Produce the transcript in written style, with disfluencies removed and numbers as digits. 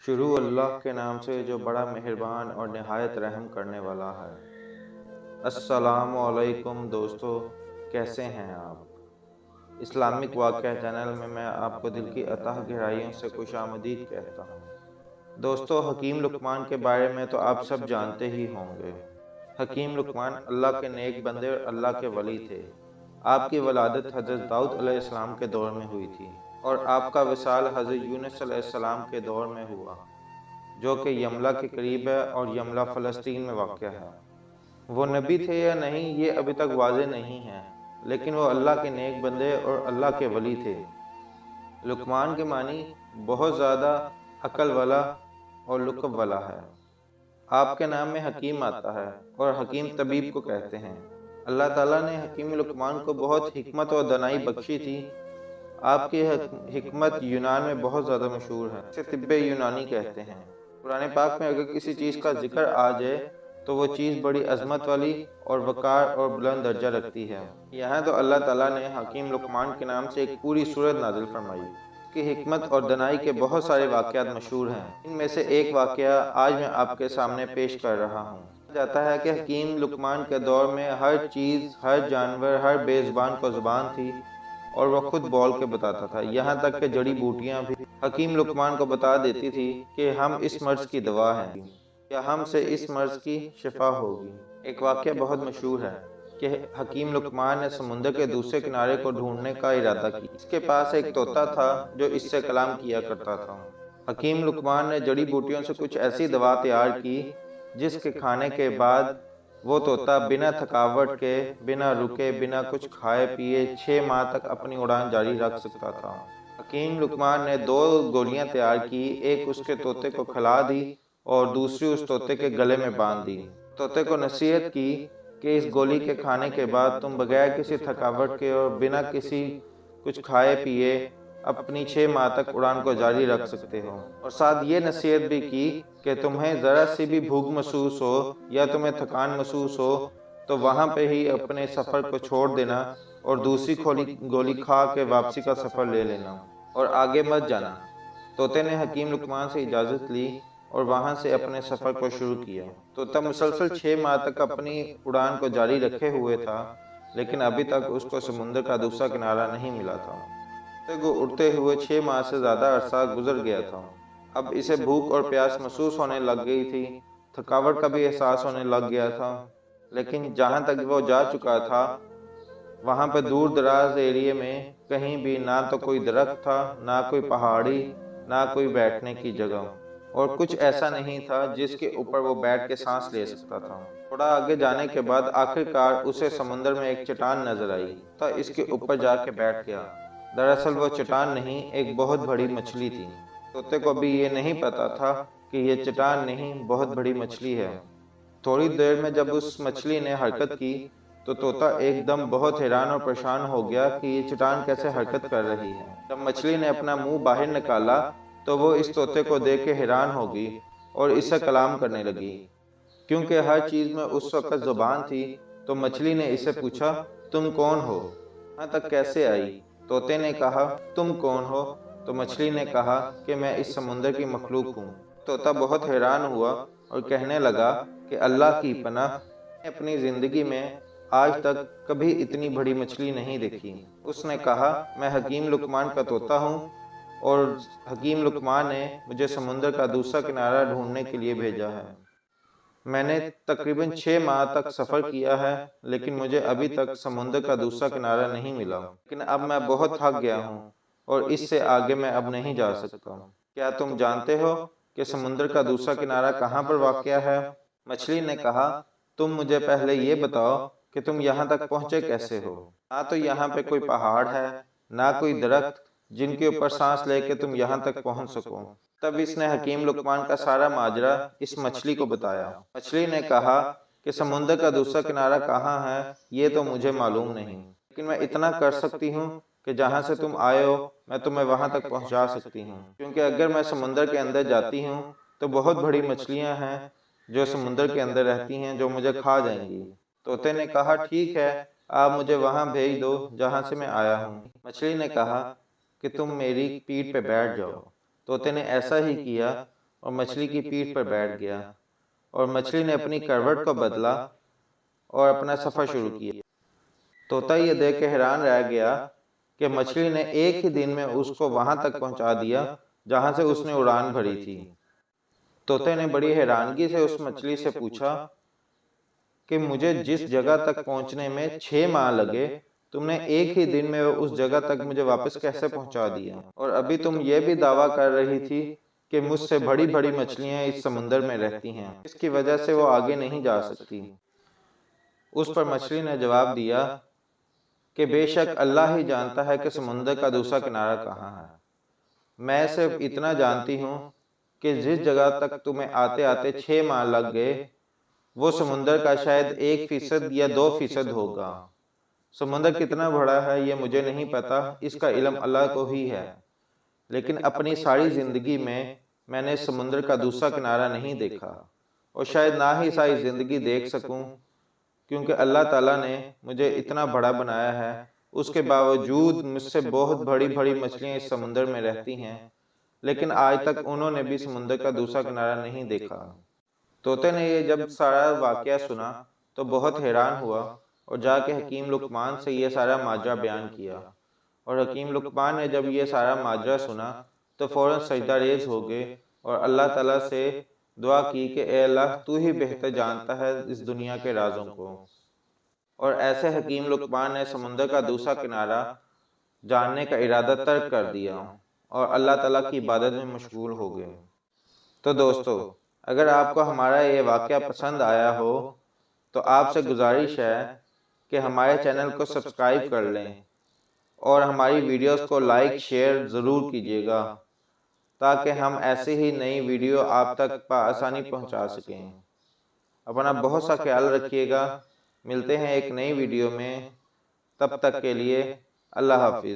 شروع اللہ کے نام سے جو بڑا مہربان اور نہایت رحم کرنے والا ہے۔ السلام علیکم دوستو، کیسے ہیں آپ؟ اسلامک واقعہ چینل میں آپ کو دل کی اتھاہ گہرائیوں سے خوش آمدید کہتا ہوں۔ دوستو، حکیم لقمان کے بارے میں تو آپ سب جانتے ہی ہوں گے۔ حکیم لقمان اللہ کے نیک بندے اور اللہ کے ولی تھے۔ آپ کی ولادت حضرت داؤد علیہ السلام کے دور میں ہوئی تھی اور آپ کا وصال حضرت یونس علیہ السلام کے دور میں ہوا، جو کہ یملا کے قریب ہے اور یملا فلسطین میں واقع ہے۔ وہ نبی تھے یا نہیں یہ ابھی تک واضح نہیں ہے، لیکن وہ اللہ کے نیک بندے اور اللہ کے ولی تھے۔ لقمان کے معنی بہت زیادہ عقل والا اور لقب والا ہے۔ آپ کے نام میں حکیم آتا ہے اور حکیم طبیب کو کہتے ہیں۔ اللہ تعالیٰ نے حکیم لقمان کو بہت حکمت اور دانائی بخشی تھی۔ آپ کی حکمت یونان میں بہت زیادہ مشہور ہے، اسے طب یونانی کہتے ہیں۔ قرآن پاک میں اگر کسی چیز کا ذکر آ جائے تو وہ چیز بڑی عظمت والی اور وقار اور بلند درجہ رکھتی ہے۔ یہاں تو اللہ تعالیٰ نے حکیم لقمان کے نام سے ایک پوری سورت نازل فرمائی۔ اس کی حکمت اور دانائی کے بہت سارے واقعات مشہور ہیں۔ ان میں سے ایک واقعہ آج میں آپ کے سامنے پیش کر رہا ہوں۔ جاتا ہے کہ حکیم لقمان کے دور میں ہر چیز، ہر جانور، ہر بے زبان کو زبان تھی اور وہ خود بول کے بتاتا تھا، یہاں تک کہ جڑی بوٹیاں بھی حکیم لقمان کو بتا دیتی تھی کہ ہم اس مرض کی دوا ہیں یا ہم سے اس مرض کی شفا ہوگی۔ ایک واقعہ بہت مشہور ہے کہ حکیم لقمان نے سمندر کے دوسرے کنارے کو ڈھونڈنے کا ارادہ کیا۔ اس کے پاس ایک طوطا تھا جو اس سے کلام کیا کرتا تھا۔ حکیم لقمان نے جڑی بوٹیوں سے کچھ ایسی دوا تیار کی جس کے کھانے کے بعد وہ طوطا بنا تھکاوٹ کے، بنا رکے، بنا کچھ کھائے پیے 6 ماہ تک اپنی اڑان جاری رکھ سکتا تھا۔ حکیم لقمان نے 2 گولیاں تیار کی، ایک اس کے طوطے کو کھلا دی اور دوسری اس طوطے کے گلے میں باندھ دی۔ طوطے کو نصیحت کی کہ اس گولی کے کھانے کے بعد تم بغیر کسی تھکاوٹ کے اور بنا کسی کچھ کھائے پیے اپنی 6 ماہ تک اڑان کو جاری رکھ سکتے ہو، اور ساتھ یہ نصیحت بھی کی کہ تمہیں ذرا سی بھی بھوک محسوس ہو یا تمہیں تھکان محسوس ہو تو وہاں پہ ہی اپنے سفر کو چھوڑ دینا اور دوسری گولی کھا کے واپسی کا سفر لے لینا اور آگے مت جانا۔ طوطے نے حکیم لقمان سے اجازت لی اور وہاں سے اپنے سفر کو شروع کیا۔ طوطا مسلسل 6 ماہ تک اپنی اڑان کو جاری رکھے ہوئے تھا، لیکن ابھی تک اس کو سمندر کا دوسرا کنارہ نہیں ملا تھا۔ طوطے کو اڑتے ہوئے 6 ماہ سے زیادہ عرصہ گزر گیا تھا۔ اب اسے بھوک اور پیاس محسوس ہونے لگ گئی تھی، تھکاوٹ کا بھی احساس ہونے لگ گیا تھا، لیکن جہاں تک وہ جا چکا تھا وہاں پہ دور دراز ایریے میں کہیں بھی نہ تو کوئی درخت تھا، نہ کوئی پہاڑی، نہ کوئی بیٹھنے کی جگہ، اور کچھ ایسا نہیں تھا جس کے اوپر وہ بیٹھ کے سانس لے سکتا تھا۔ تھوڑا آگے جانے کے بعد آخرکار اسے سمندر میں ایک چٹان نظر آئی تو اس کے اوپر جا کے بیٹھ گیا۔ دراصل وہ چٹان نہیں، ایک بہت بڑی مچھلی تھی۔ طوطے کو بھی یہ نہیں پتا تھا کہ یہ چٹان نہیں، بہت بڑی مچھلی ہے۔ تھوڑی دیر میں جب اس مچھلی نے حرکت کی تو طوطا ایک دم بہت حیران اور پریشان ہو گیا کہ یہ چٹان کیسے حرکت کر رہی ہے۔ جب مچھلی نے اپنا منہ باہر نکالا تو وہ اس طوطے کو دیکھ کے حیران ہو گئی اور اس سے کلام کرنے لگی۔ کیونکہ ہر چیز میں اس وقت زبان تھی تو مچھلی نے اسے پوچھا، تم کون ہو؟ یہاں تک کیسے آئی؟ طوطے نے کہا، تم کون ہو؟ تو مچھلی نے کہا کہ میں اس سمندر کی مخلوق ہوں۔ طوطا بہت حیران ہوا اور کہنے لگا کہ اللہ کی پناہ، میں نے اپنی زندگی میں آج تک کبھی اتنی بڑی مچھلی نہیں دیکھی۔ اس نے کہا، میں حکیم لقمان کا طوطا ہوں اور حکیم لقمان نے مجھے سمندر کا دوسرا کنارہ ڈھونڈنے کے لیے بھیجا ہے۔ میں نے تقریباً 6 ماہ تک سفر کیا ہے، لیکن مجھے ابھی تک سمندر کا دوسرا کنارہ نہیں ملا، لیکن اب میں بہت تھک گیا ہوں اور اس سے آگے میں اب نہیں جا سکتا۔ کیا تم جانتے ہو کہ سمندر کا دوسرا کنارہ کہاں پر واقع ہے؟ مچھلی نے کہا، تم مجھے پہلے یہ بتاؤ کہ تم یہاں تک پہنچے کیسے ہو؟ نہ تو یہاں پہ کوئی پہاڑ ہے، نہ کوئی درخت جن کے اوپر سانس لے کے تم یہاں تک پہنچ سکو۔ تب اس نے حکیم لقمان کا سارا ماجرا اس مچھلی کو بتایا۔ مچھلی نے کہا کہ سمندر کا دوسرا کنارہ کہاں ہے یہ تو مجھے معلوم نہیں، لیکن میں اتنا کر سکتی ہوں کہ جہاں سے تم آئے ہو میں تمہیں وہاں تک پہنچا سکتی ہوں، کیونکہ اگر میں سمندر کے اندر جاتی ہوں تو بہت بڑی مچھلیاں ہیں جو سمندر کے اندر رہتی ہیں جو مجھے کھا جائیں گی۔ طوطے نے کہا، ٹھیک ہے، آپ مجھے وہاں بھیج دو جہاں سے میں آیا ہوں۔ مچھلی نے کہا کہ تم میری پیٹھ پہ بیٹھ جاؤ۔ طوطے نے ایسا ہی کیا اور مچھلی کی پیٹھ پر بیٹھ گیا، اور مچھلی نے اپنی کروٹ کو بدلا اور اپنا سفر شروع کیا۔ طوطا یہ دیکھ کے حیران رہ گیا کہ مچھلی نے ایک ہی دن میں اس کو وہاں تک پہنچا دیا جہاں سے اس نے اڑان بھری تھی۔ طوطے نے بڑی حیرانگی سے اس مچھلی سے پوچھا کہ مجھے جس جگہ تک پہنچنے میں 6 ماہ لگے، تم نے ایک ہی دن میں اس جگہ تک مجھے واپس کیسے پہنچا دیا؟ اور ابھی تم یہ بھی دعویٰ کر رہی تھی کہ مجھ سے بڑی بڑی مچھلیاں اس سمندر میں رہتی ہیں، اس کی وجہ سے وہ آگے نہیں جا سکتی۔ اس پر مچھلی نے جواب دیا کہ بے شک اللہ ہی جانتا ہے کہ سمندر کا دوسرا کنارہ کہاں ہے۔ میں صرف اتنا جانتی ہوں کہ جس جگہ تک تمہیں آتے آتے 6 ماہ لگ گئے، وہ سمندر کا شاید 1% یا 2% ہوگا۔ سمندر کتنا بڑا ہے یہ مجھے نہیں پتا، اس کا علم اللہ کو ہی ہے، لیکن اپنی ساری زندگی میں نے سمندر کا دوسرا کنارہ نہیں دیکھا، اور شاید نہ ہی ساری زندگی دیکھ سکوں، کیونکہ اللہ تعالیٰ نے مجھے اتنا بڑا بنایا ہے، اس کے باوجود مجھ سے بہت بڑی بڑی مچھلیاں اس سمندر میں رہتی ہیں، لیکن آج تک انہوں نے بھی سمندر کا دوسرا کنارہ نہیں دیکھا۔ طوطے نے یہ جب سارا واقعہ سنا تو بہت حیران ہوا، اور جا کے حکیم لقمان سے یہ سارا ماجرا بیان کیا، اور حکیم لقمان نے جب یہ سارا ماجرا سنا تو فوراً سجدہ ریز ہو گئے اور اللہ تعالیٰ سے دعا کی کہ اے اللہ، تو ہی بہتر جانتا ہے اس دنیا کے رازوں کو۔ اور ایسے حکیم لقمان نے سمندر کا دوسرا کنارہ جاننے کا ارادہ ترک کر دیا اور اللہ تعالیٰ کی عبادت میں مشغول ہو گئے۔ تو دوستو، اگر آپ کو ہمارا یہ واقعہ پسند آیا ہو تو آپ سے گزارش ہے کہ ہمارے چینل کو سبسکرائب کر لیں اور ہماری ویڈیوز کو لائک شیئر ضرور کیجیے گا، تاکہ ہم ایسی ہی نئی ویڈیو آپ تک بآسانی پہنچا سکیں۔ اپنا بہت سا خیال رکھیے گا، ملتے ہیں ایک نئی ویڈیو میں، تب تک کے لیے اللہ حافظ۔